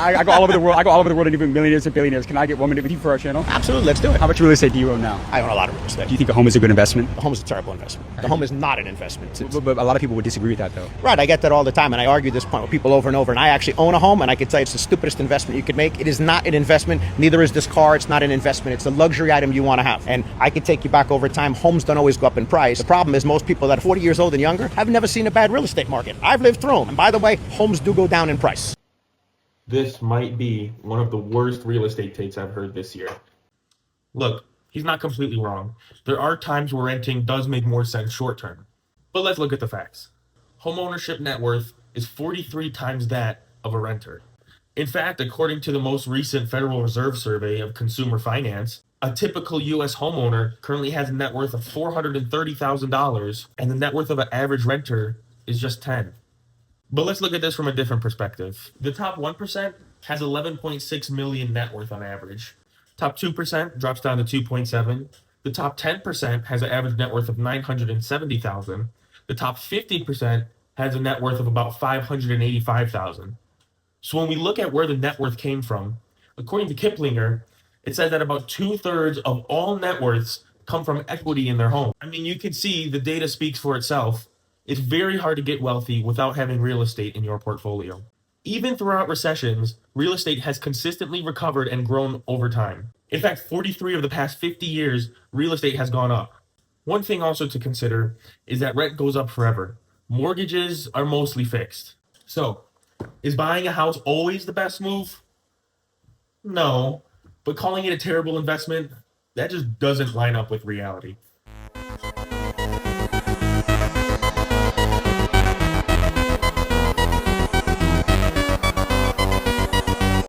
I go all over the world. I go all over the world interviewing millionaires and billionaires. Can I get 1 minute with you for our channel? Absolutely, let's do it. How much real estate do you own now? I own a lot of real estate. Do you think a home is a good investment? The home is a terrible investment. The home is not an investment. But a lot of people would disagree with that, though. Right, I get that all the time, and I argue this point with people over and over, and I actually own a home, and I can tell you it's the stupidest investment you could make. It is not an investment, neither is this car. It's not an investment. It's a luxury item you want to have. And I can take you back over time. Homes don't always go up in price. The problem is most people that are 40 years old and younger have never seen a bad real estate market. I've lived through them. And by the way, homes do go down in price. This might be one of the worst real estate takes I've heard this year. Look, he's not completely wrong. There are times where renting does make more sense short term. But let's look at the facts. Homeownership net worth is 43 times that of a renter. In fact, according to the most recent Federal Reserve survey of consumer finance, a typical U.S. homeowner currently has a net worth of $430,000, and the net worth of an average renter is just $10,000. But let's look at this from a different perspective. The top 1% has 11.6 million net worth on average. Top 2% drops down to 2.7. The top 10% has an average net worth of 970,000. The top 50% has a net worth of about 585,000. So when we look at where the net worth came from, according to Kiplinger, it says that about 2/3 of all net worths come from equity in their home. I mean, you can see the data speaks for itself. It's very hard to get wealthy without having real estate in your portfolio. Even throughout recessions, real estate has consistently recovered and grown over time. In fact, 43 of the past 50 years, real estate has gone up. One thing also to consider is that rent goes up forever. Mortgages are mostly fixed. So, is buying a house always the best move? No, but calling it a terrible investment, that just doesn't line up with reality.